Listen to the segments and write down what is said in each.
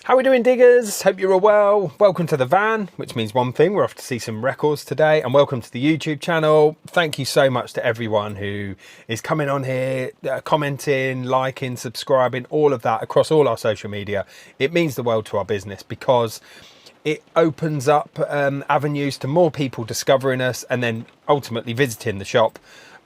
How are we doing, diggers? Hope you're all well. Welcome to the van, which means one thing, we're off to see some records today, and welcome to the YouTube channel. Thank you so much to everyone who is coming on here, commenting, liking, subscribing, all of that across all our social media. It means the world to our business because it opens up avenues to more people discovering us and then ultimately visiting the shop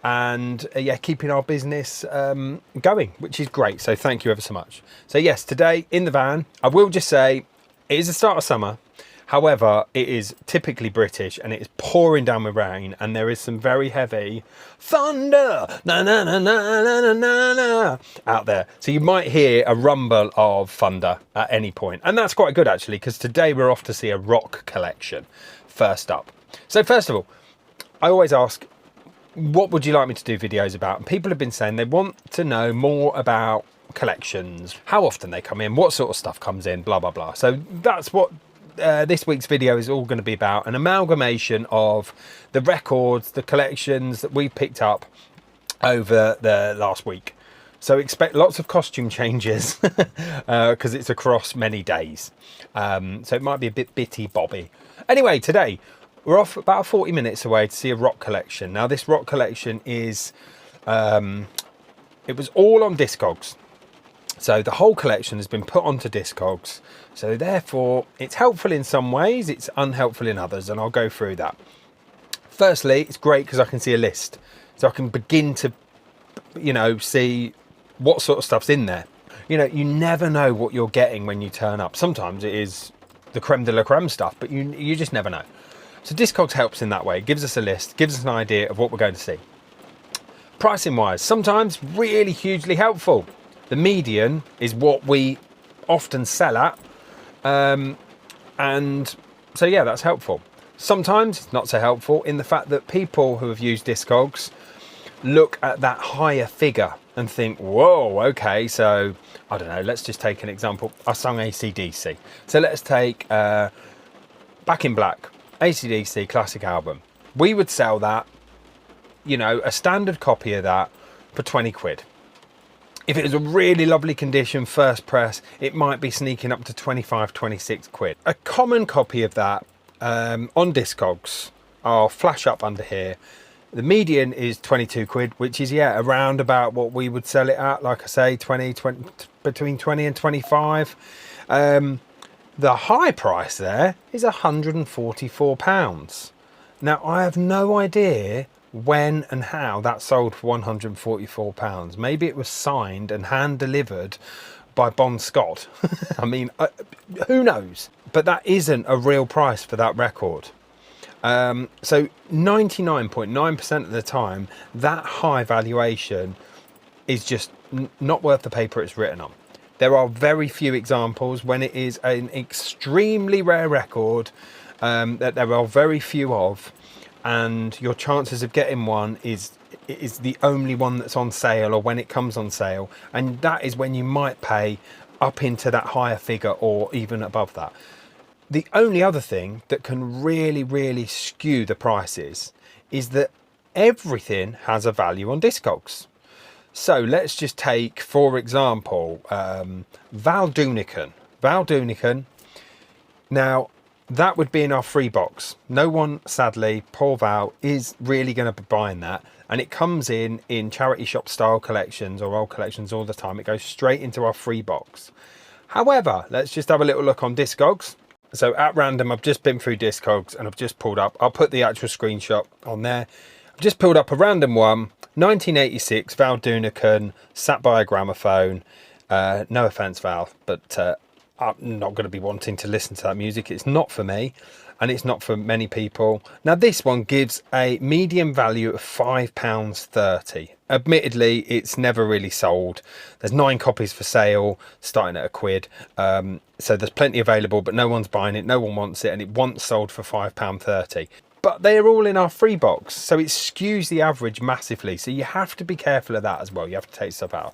and yeah, keeping our business going, which is great. So thank you ever so much. So yes, today in the van, I will just say it is the start of summer. However, it is typically British and it is pouring down with rain, and there is some very heavy thunder na, na, na, na, na, na, na, out there. So you might hear a rumble of thunder at any point. And that's quite good actually, because today we're off to see a rock collection first up. So first of all, I always ask, what would you like me to do videos about? And people have been saying they want to know more about collections, how often they come in, what sort of stuff comes in, blah, blah, blah. So that's what this week's video is all going to be about, an amalgamation of the records, the collections that we picked up over the last week. So expect lots of costume changes because it's across many days. So it might be a bit bitty bobby. Anyway, today we're off about 40 minutes away to see a rock collection. Now this rock collection is, it was all on Discogs. So the whole collection has been put onto Discogs. So therefore it's helpful in some ways, it's unhelpful in others, and I'll go through that. Firstly, it's great because I can see a list. So I can begin to, you know, see what sort of stuff's in there. You know, you never know what you're getting when you turn up. Sometimes it is the creme de la creme stuff, but you just never know. So Discogs helps in that way, gives us a list, gives us an idea of what we're going to see. Pricing wise, sometimes really hugely helpful. The median is what we often sell at. And so yeah, that's helpful. Sometimes it's not so helpful in the fact that people who have used Discogs look at that higher figure and think, whoa, okay, so I don't know, let's just take an example. I sung AC/DC. So let's take Back in Black. AC/DC classic album. We would sell that, you know, a standard copy of that for 20 quid. If it was a really lovely condition, first press, it might be sneaking up to 25, 26 quid. A common copy of that on Discogs, I'll flash up under here. The median is 22 quid, which is, yeah, around about what we would sell it at. Like I say, 20, between 20 and 25. The high price there is £144. Now, I have no idea when and how that sold for £144. Maybe it was signed and hand delivered by Bon Scott. I mean, who knows? But that isn't a real price for that record. So 99.9% of the time, that high valuation is just not worth the paper it's written on. There are very few examples when it is an extremely rare record that there are very few of, and your chances of getting one is the only one that's on sale, or when it comes on sale, and that is when you might pay up into that higher figure or even above that. The only other thing that can really skew the prices is that everything has a value on Discogs. So let's just take, for example, valuation. Now, that would be in our free box. No one, sadly, poor Val, is really going to be buying that. And it comes in charity shop style collections or old collections all the time. It goes straight into our free box. However, let's just have a little look on Discogs. So at random, I've just been through Discogs and I've just pulled up, I'll put the actual screenshot on there. I've just pulled up a random one. 1986, Val Dunican, sat by a gramophone. No offense, Val, but I'm not going to be wanting to listen to that music. It's not for me, and it's not for many people. Now, this one gives a median value of £5.30. Admittedly, it's never really sold. There's 9 copies for sale, starting at £1. So there's plenty available, but no one's buying it. No one wants it, and it once sold for £5.30. But they're all in our free box, so it skews the average massively. So you have to be careful of that as well. You have to take stuff out.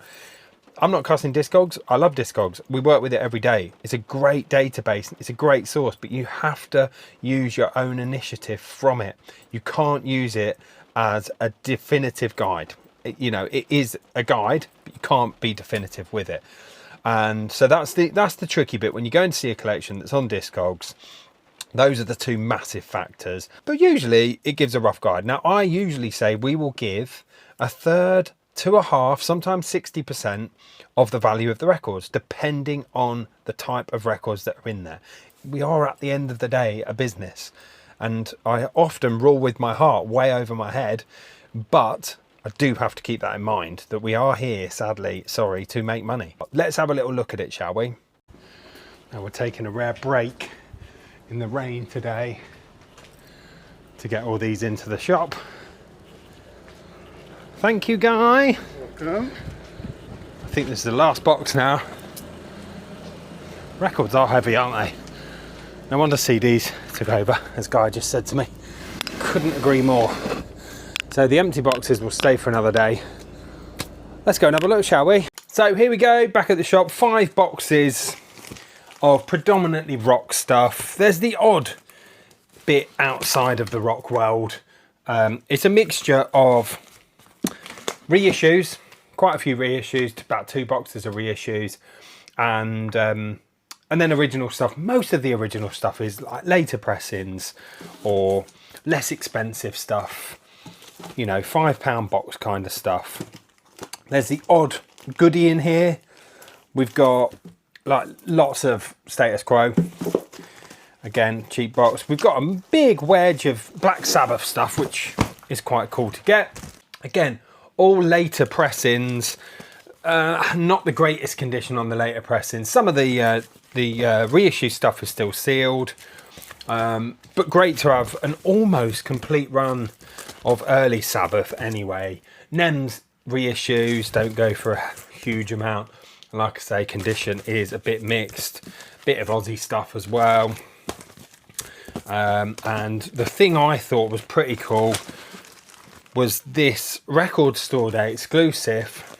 I'm not cussing Discogs. I love Discogs. We work with it every day. It's a great database. It's a great source, but you have to use your own initiative from it. You can't use it as a definitive guide. You know, it is a guide, but you can't be definitive with it. And so that's the tricky bit when you go and see a collection that's on Discogs. Those are the two massive factors, but usually it gives a rough guide. Now, I usually say we will give a third to a half, sometimes 60% of the value of the records, depending on the type of records that are in there. We are, at the end of the day, a business, and I often rule with my heart way over my head, but I do have to keep that in mind, that we are here, sadly, sorry, to make money. Let's have a little look at it, shall we? Now, we're taking a rare break in the rain today to get all these into the shop. Thank you, Guy. Welcome. I think this is the last box now. Records are heavy, aren't they? No wonder CDs took over, as Guy just said to me. Couldn't agree more. So the empty boxes will stay for another day. Let's go and have a look, shall we? So here we go, back at the shop. 5 boxes of predominantly rock stuff. There's the odd bit outside of the rock world. It's a mixture of reissues, quite a few reissues, about 2 boxes of reissues, and then original stuff. Most of the original stuff is like later pressings or less expensive stuff, you know, £5 box kind of stuff. There's the odd goodie in here. We've got like lots of Status Quo, again, cheap box. We've got a big wedge of Black Sabbath stuff, which is quite cool to get. Again, all later pressings, not the greatest condition on the later pressings. Some of the reissue stuff is still sealed, but great to have an almost complete run of early Sabbath anyway. NEMS reissues don't go for a huge amount. Like I say, condition is a bit mixed, bit of Aussie stuff as well. And the thing I thought was pretty cool was this Record Store Day exclusive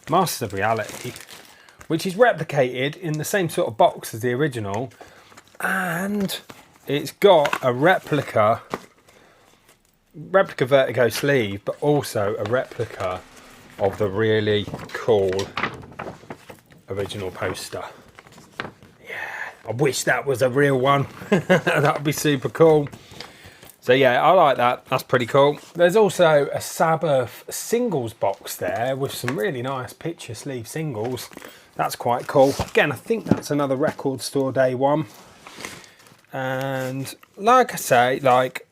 Masters of Reality, which is replicated in the same sort of box as the original, and it's got a replica Vertigo sleeve, but also a replica of the really cool original poster. Yeah, I wish that was a real one. That would be super cool. So yeah, I like that. That's pretty cool. There's also a Sabbath singles box there with some really nice picture sleeve singles. That's quite cool. Again, I think that's another Record Store Day one. And like I say, like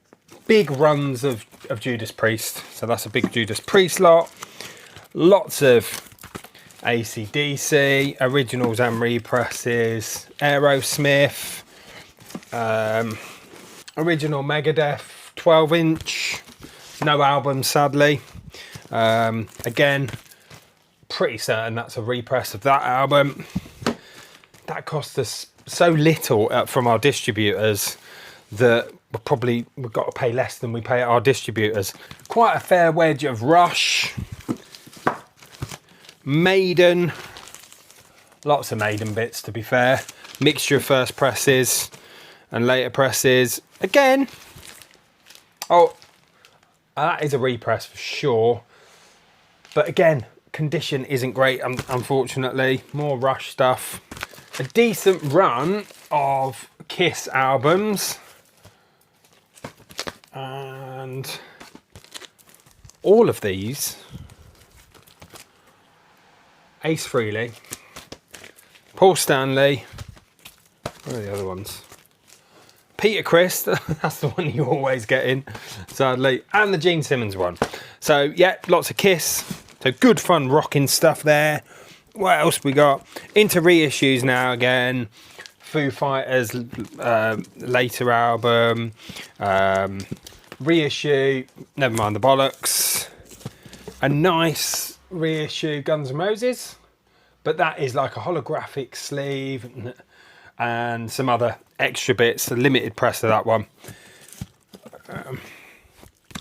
big runs of Judas Priest. So that's a big Judas Priest lot. Lots of AC/DC, originals and represses, Aerosmith, original Megadeth 12-inch, no album sadly. Again, pretty certain that's a repress of that album. That cost us so little from our distributors that we've got to pay less than we pay at our distributors. Quite a fair wedge of Rush, Maiden, lots of Maiden bits to be fair, mixture of first presses and later presses. Again, oh, that is a repress for sure, but again, condition isn't great, unfortunately. More Rush stuff. A decent run of Kiss albums, and all of these, Ace Frehley, Paul Stanley, where are the other ones? Peter Criss, that's the one you always get in, sadly, and the Gene Simmons one. So yeah, lots of Kiss, so good fun rocking stuff there. What else we got? Into reissues now again. Foo Fighters later album, reissue, never mind the bollocks. A nice reissue Guns N' Roses, but that is like a holographic sleeve and some other extra bits, a limited press of that one.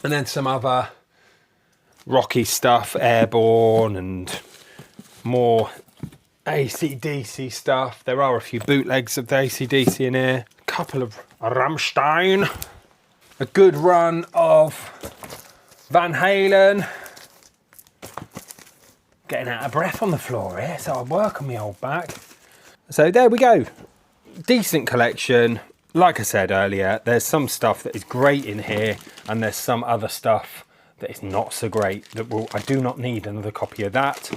And then some other rocky stuff, Airborne and more AC/DC stuff. There are a few bootlegs of the AC/DC in here. A couple of Rammstein. A good run of Van Halen. getting out of breath on the floor here, so I'll work on my old back. So there we go. Decent collection. Like I said earlier, there's some stuff that is great in here, and there's some other stuff that is not so great. I do not need another copy of that.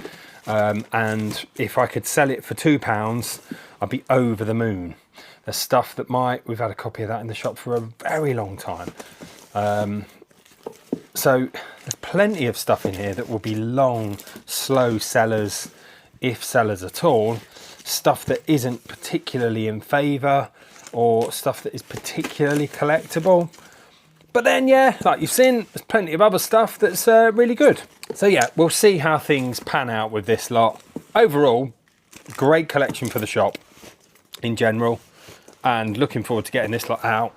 And if I could sell it for £2, I'd be over the moon. There's stuff that we've had a copy of that in the shop for a very long time. So there's plenty of stuff in here that will be long, slow sellers, if sellers at all. Stuff that isn't particularly in favour, or stuff that is particularly collectible. But then, yeah, like you've seen, there's plenty of other stuff that's really good. So yeah, we'll see how things pan out with this lot. Overall, great collection for the shop in general, and looking forward to getting this lot out.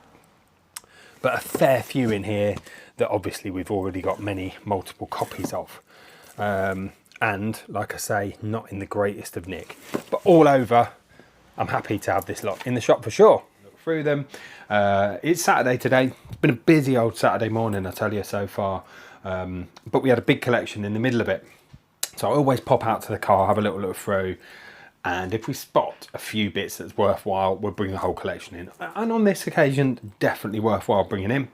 But a fair few in here that obviously we've already got multiple copies of. And like I say, not in the greatest of nick. But all over, I'm happy to have this lot in the shop for sure. Look through them. It's Saturday today. It's been a busy old Saturday morning, I tell you, so far. But we had a big collection in the middle of it. So I always pop out to the car, have a little look through. And if we spot a few bits that's worthwhile, we'll bring the whole collection in. And on this occasion, definitely worthwhile bringing in.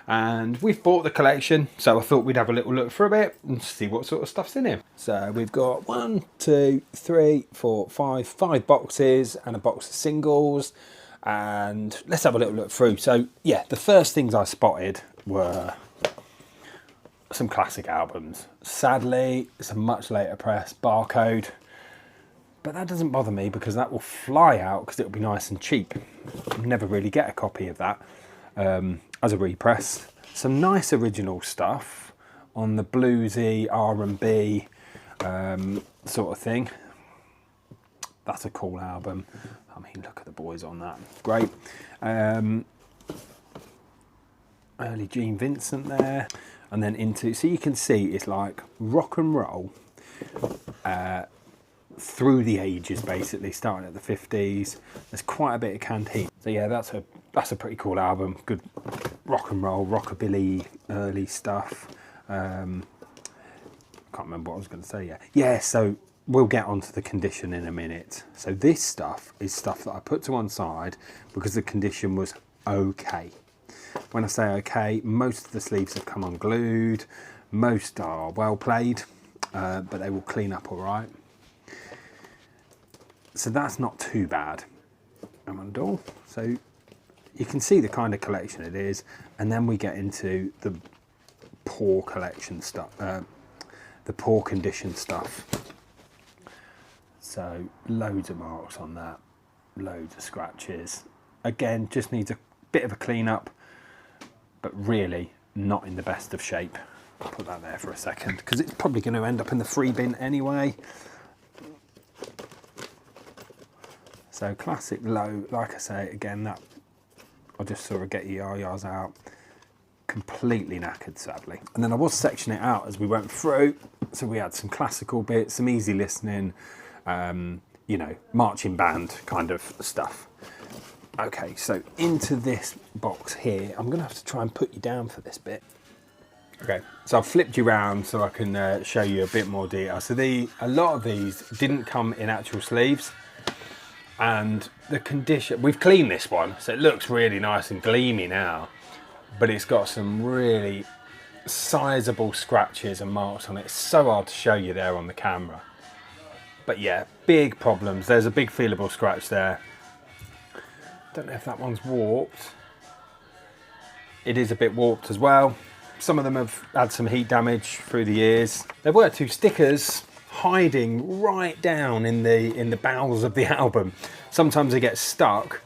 And we've bought the collection, so I thought we'd have a little look through it and see what sort of stuff's in here. So we've got 1, 2, 3, 4, 5 boxes and a box of singles. And let's have a little look through. So yeah, the first things I spotted were some classic albums. Sadly, it's a much later press, Barcode. But that doesn't bother me because that will fly out because it'll be nice and cheap. I'll never really get a copy of that. As a repress. Some nice original stuff on the bluesy R&B sort of thing. That's a cool album. I mean, look at the boys on that. Great. Early Gene Vincent there. And then into, so you can see it's like rock and roll through the ages, basically, starting at the 50s. There's quite a bit of Canteen. So yeah, that's a pretty cool album. Good rock and roll, rockabilly, early stuff. Can't remember what I was going to say. Yeah. So we'll get onto the condition in a minute. So this stuff is stuff that I put to one side because the condition was okay. When I say okay, most of the sleeves have come unglued. Most are well played, but they will clean up all right. So that's not too bad. I'm on the door. So you can see the kind of collection it is, and then we get into the poor collection stuff, the poor condition stuff. So loads of marks on that, loads of scratches. Again, just needs a bit of a clean up, but really not in the best of shape. I'll put that there for a second because it's probably going to end up in the free bin anyway. So classic low, like I say, again, that I'll just sort of get your yars out. Completely knackered, sadly. And then I was sectioning it out as we went through. So we had some classical bits, some easy listening, you know, marching band kind of stuff. Okay, so into this box here, I'm gonna have to try and put you down for this bit. Okay, so I've flipped you around so I can show you a bit more detail. So a lot of these didn't come in actual sleeves. And the condition, we've cleaned this one, so it looks really nice and gleamy now, but it's got some really sizable scratches and marks on it. It's so hard to show you there on the camera. But yeah, big problems. There's a big feelable scratch there. Don't know if that one's warped. It is a bit warped as well. Some of them have had some heat damage through the years. There were 2 stickers hiding right down in the bowels of the album. Sometimes they get stuck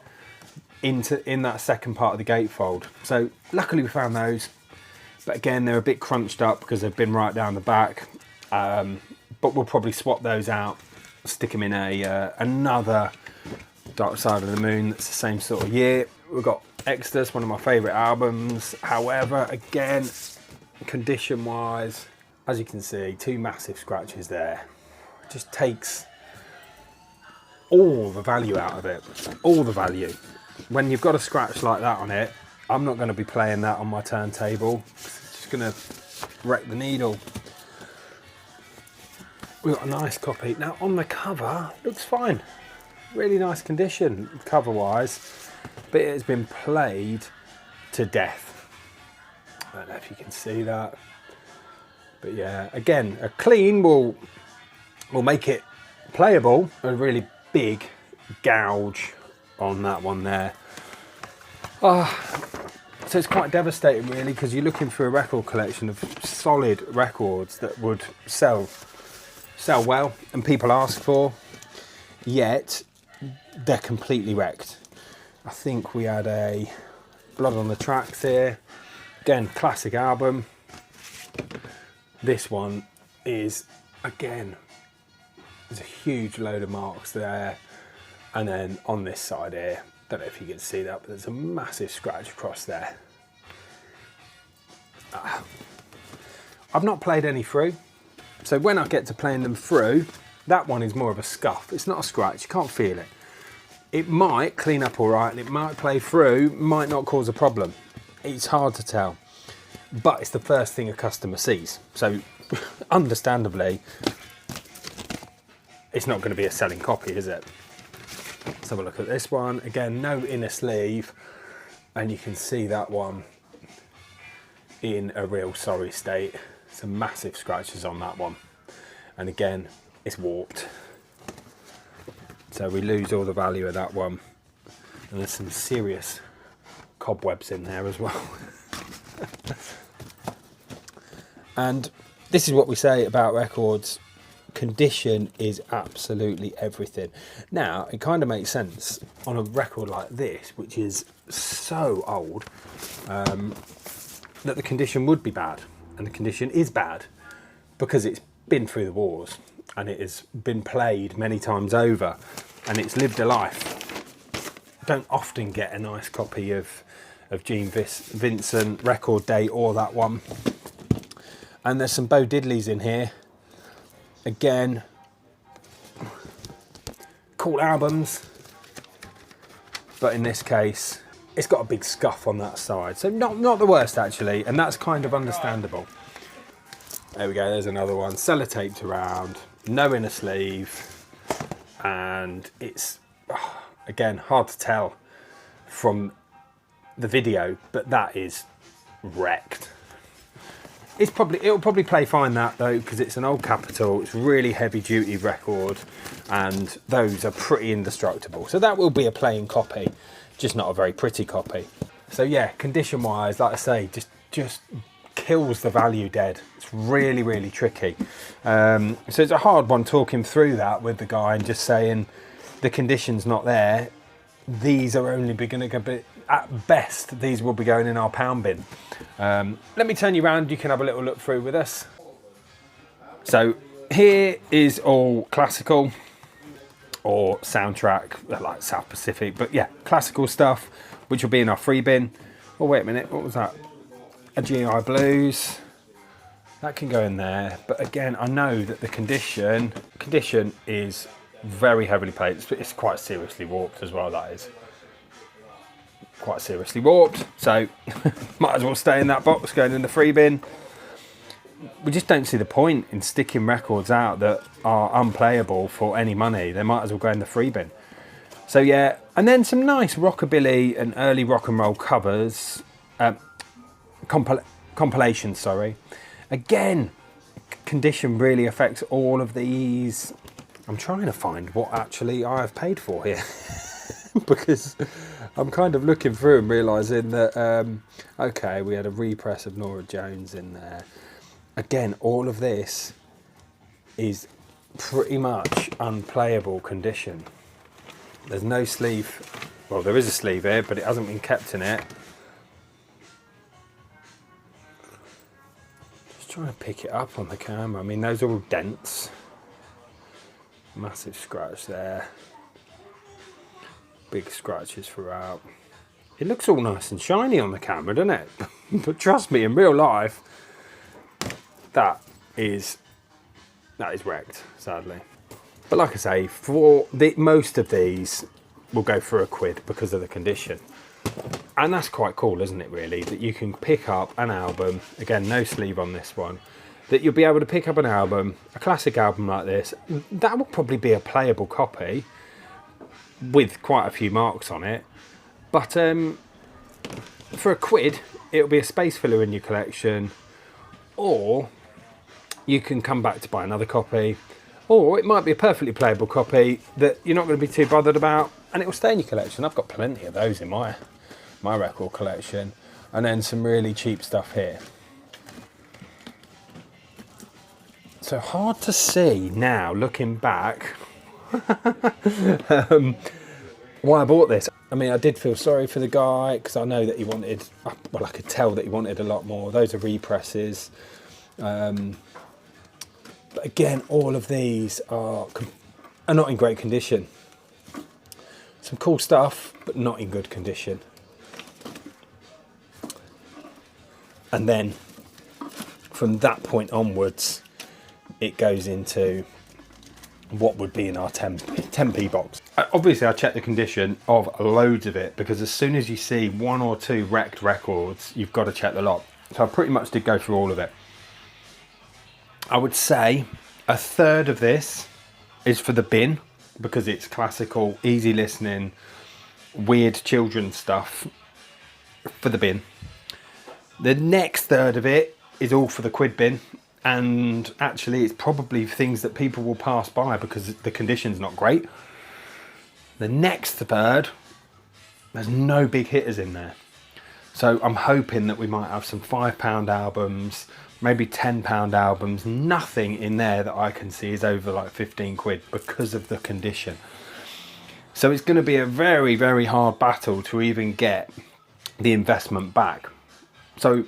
in that second part of the gatefold. So luckily we found those, but again they're a bit crunched up because they've been right down the back. But we'll probably swap those out, stick them in another Dark Side of the Moon that's the same sort of year. We've got Exodus, one of my favourite albums. However, again, condition wise, as you can see, 2 massive scratches there. It just takes all the value out of it, all the value. When you've got a scratch like that on it, I'm not going to be playing that on my turntable. It's just going to wreck the needle. we've got a nice copy. Now on the cover, looks fine. Really nice condition cover-wise, but it has been played to death. I don't know if you can see that. But yeah, again, a clean will make it playable. A really big gouge on that one there. So it's quite devastating really, because you're looking for a record collection of solid records that would sell well and people ask for, yet they're completely wrecked. I think we had a Blood on the Tracks here. Again, classic album. This one is, again, there's a huge load of marks there. And then on this side here, don't know if you can see that, but there's a massive scratch across there. I've not played any through, so when I get to playing them through, that one is more of a scuff. It's not a scratch, you can't feel it. It might clean up all right and it might play through, might not cause a problem. It's hard to tell, but it's the first thing a customer sees. So understandably, it's not going to be a selling copy, is it? Let's have a look at this one. Again, no inner sleeve, and you can see that one in a real sorry state. Some massive scratches on that one, and again, it's warped. So we lose all the value of that one, and there's some serious cobwebs in there as well. And this is what we say about records. Condition is absolutely everything. Now, it kind of makes sense on a record like this, which is so old, that the condition would be bad. And the condition is bad because it's been through the wars and it has been played many times over and it's lived a life. Don't often get a nice copy of Gene Vincent, Record Day, or that one. And there's some Bo Diddleys in here. Again, cool albums, but in this case, it's got a big scuff on that side. So not the worst actually, and that's kind of understandable. There we go, there's another one, sellotaped around, no inner sleeve, and it's, again, hard to tell from the video, but that is wrecked. It'll probably play fine that though, because it's an old Capitol, it's really heavy duty record, and those are pretty indestructible. So that will be a playing copy, just not a very pretty copy. So yeah, condition wise, like I say, just kills the value dead. It's really, really tricky. So it's a hard one talking through that with the guy and just saying the condition's not there. These are only going to be, at best, these will be going in our pound bin. Let me turn you around, you can have a little look through with us. So here is all classical or soundtrack, like South Pacific, but yeah, classical stuff, which will be in our free bin. Oh, wait a minute, what was that? A GI Blues. That can go in there, but again, I know that the condition is very heavily played. It's quite seriously warped as well, that is. Quite seriously warped, so might as well stay in that box going in the free bin. We just don't see the point in sticking records out that are unplayable for any money. They might as well go in the free bin. So yeah, and then some nice rockabilly and early rock and roll covers, compilations, sorry. Again, condition really affects all of these. I'm trying to find what actually I have paid for here. Because I'm kind of looking through and realising that, okay, we had a repress of Norah Jones in there. Again, all of this is pretty much unplayable condition. There's no sleeve. Well, there is a sleeve here, but it hasn't been kept in it. Just trying to pick it up on the camera. I mean, those are all dents. Massive scratch there. Big scratches throughout. It looks all nice and shiny on the camera, doesn't it? But trust me, in real life, that is wrecked, sadly. But like I say, for most of these will go for £1 because of the condition. And that's quite cool, isn't it, really? That you can pick up an album, again, no sleeve on this one, that you'll be able to pick up an album, a classic album like this. That will probably be a playable copy with quite a few marks on it. But for a quid, it'll be a space filler in your collection, or you can come back to buy another copy, or it might be a perfectly playable copy that you're not going to be too bothered about, and it will stay in your collection. I've got plenty of those in my record collection, and then some really cheap stuff here. So hard to see now, looking back, why I bought this. I mean, I did feel sorry for the guy because I know that he wanted, well, I could tell that he wanted a lot more. Those are represses. But again, all of these are not in great condition. Some cool stuff, but not in good condition. And then from that point onwards, it goes into what would be in our 10p box. Obviously, I check the condition of loads of it, because as soon as you see 1 or 2 wrecked records, you've got to check the lot. So I pretty much did go through all of it. I would say a third of this is for the bin, because it's classical, easy listening, weird children's stuff for the bin. The next third of it is all for the quid bin. And actually, it's probably things that people will pass by because the condition's not great. The next third, there's no big hitters in there. So I'm hoping that we might have some £5 albums, maybe £10 albums, nothing in there that I can see is over like 15 quid because of the condition. So it's going to be a very, very hard battle to even get the investment back. So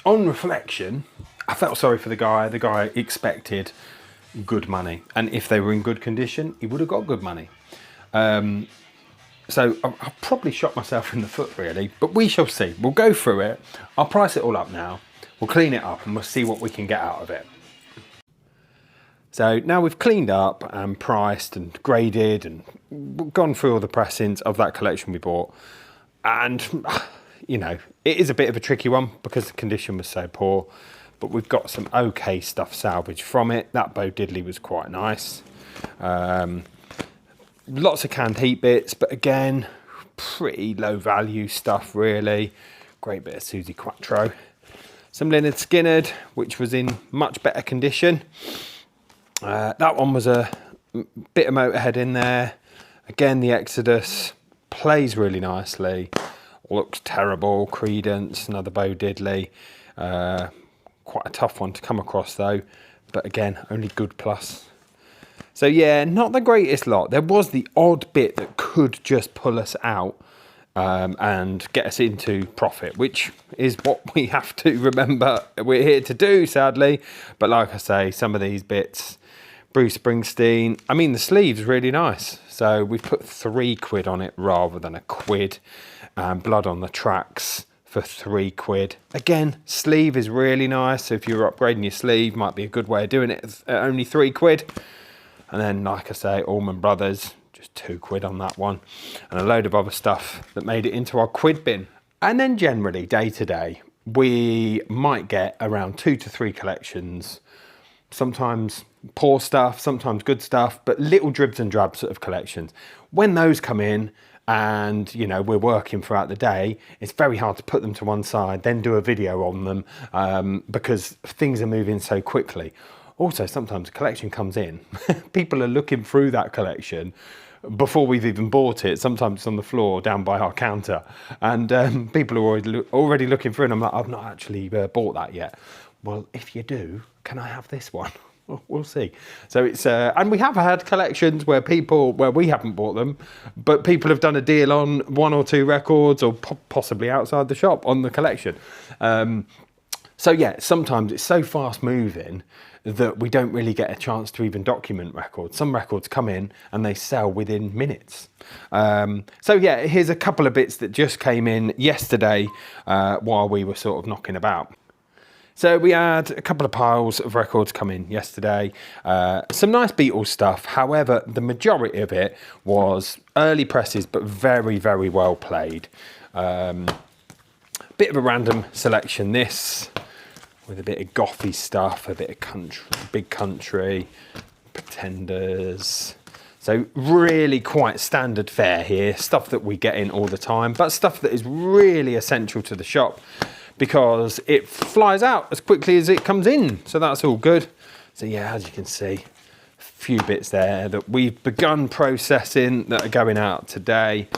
on reflection, I felt sorry for the guy. The guy expected good money, and if they were in good condition, he would have got good money. So I probably shot myself in the foot, really, but we shall see. We'll go through it. I'll price it all up now. We'll clean it up and we'll see what we can get out of it. So now we've cleaned up and priced and graded and gone through all the pressings of that collection we bought. And, you know, it is a bit of a tricky one because the condition was so poor. But we've got some okay stuff salvaged from it. That Bo Diddley was quite nice. Lots of canned heat bits, but again, pretty low value stuff really. Great bit of Susie Quattro. Some Lynyrd Skynyrd, which was in much better condition. That one was a bit of Motorhead in there. Again, the Exodus plays really nicely. Looks terrible. Creedence, another Bo Diddley. Quite a tough one to come across though, but again, only good plus. So yeah, not the greatest lot. There was the odd bit that could just pull us out and get us into profit, which is what we have to remember we're here to do, sadly. But like I say, some of these bits, Bruce Springsteen, I mean, the sleeve's really nice. So we've put 3 quid on it rather than a quid. Blood on the Tracks for 3 quid. Again, sleeve is really nice. So if you're upgrading your sleeve, might be a good way of doing it at only 3 quid. And then, like I say, Allman Brothers, just 2 quid on that one. And a load of other stuff that made it into our quid bin. And then generally, day to day, we might get around 2 to 3 collections. Sometimes poor stuff, sometimes good stuff, but little dribs and drabs sort of collections. When those come in, and you know we're working throughout the day, it's very hard to put them to one side, then do a video on them because things are moving so quickly. Also, sometimes a collection comes in, people are looking through that collection before we've even bought it. Sometimes it's on the floor down by our counter, and people are already looking through, and I'm like, I've not actually bought that yet. Well, if you do, can I have this one? We'll see. So it's and we have had collections where we haven't bought them, but people have done a deal on 1 or 2 records, or possibly outside the shop on the collection. So yeah, sometimes it's so fast moving that we don't really get a chance to even document records. Some records come in and they sell within minutes. So yeah, here's a couple of bits that just came in yesterday while we were sort of knocking about. So we had a couple of piles of records come in yesterday. Some nice Beatles stuff. However, the majority of it was early presses, but very, very well played. Bit of a random selection, this. with a bit of gothy stuff, a bit of country, big country, Pretenders. So really quite standard fare here, stuff that we get in all the time, but stuff that is really essential to the shop because it flies out as quickly as it comes in. So that's all good. So yeah, as you can see, a few bits there that we've begun processing that are going out today.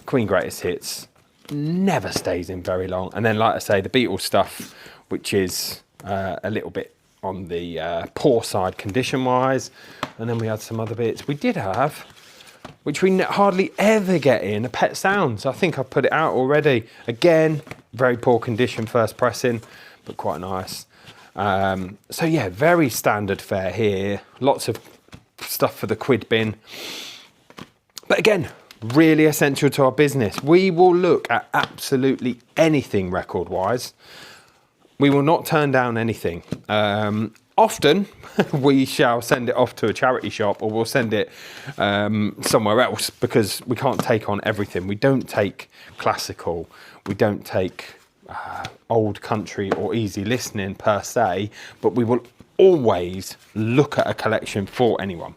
Queen Greatest Hits never stays in very long. And then, like I say, the Beatles stuff, which is a little bit on the poor side condition-wise. And then we had some other bits. We did have, which we hardly ever get in, a Pet Sounds. I think I put it out already. Again, very poor condition, first pressing, but quite nice. So yeah, very standard fare here. Lots of stuff for the quid bin. But again, really essential to our business. We will look at absolutely anything record-wise. We will not turn down anything. Often we shall send it off to a charity shop, or we'll send it somewhere else because we can't take on everything. We don't take classical, we don't take old country or easy listening per se, but we will always look at a collection for anyone.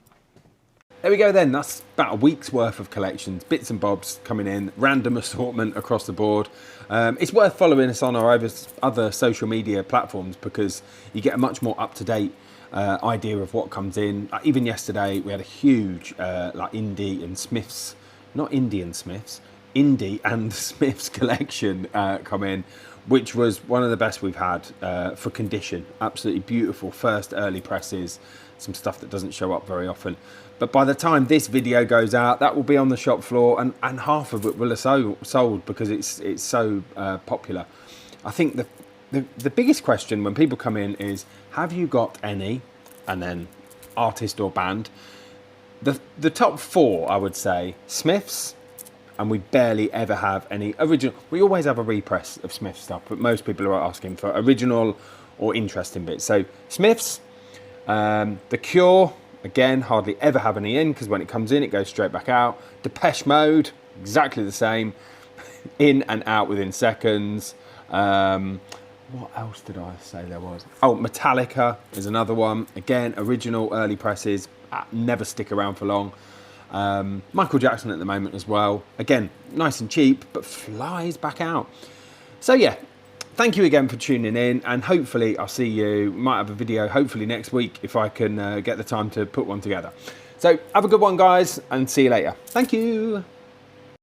There we go then, that's about a week's worth of collections, bits and bobs coming in, random assortment across the board. It's worth following us on our other social media platforms because you get a much more up-to-date idea of what comes in. Even yesterday we had a huge like indie and Smiths, not Indian Smiths, indie and Smiths collection come in, which was one of the best we've had for condition. Absolutely beautiful first early presses, some stuff that doesn't show up very often. But by the time this video goes out, that will be on the shop floor, and half of it will have sold because it's so popular. I think the biggest question when people come in is, have you got any, and then artist or band? The top four, I would say, Smiths, and we barely ever have any original. We always have a repress of Smith stuff, but most people are asking for original or interesting bits. So Smiths, The Cure, again, hardly ever have any in because when it comes in, it goes straight back out. Depeche Mode, exactly the same, in and out within seconds. What else did I say there was? Oh, Metallica is another one. Again, original early presses, never stick around for long. Michael Jackson at the moment as well. Again, nice and cheap, but flies back out. So yeah, thank you again for tuning in, and hopefully I'll see you, might have a video hopefully next week if I can get the time to put one together. So have a good one, guys, and see you later. Thank you.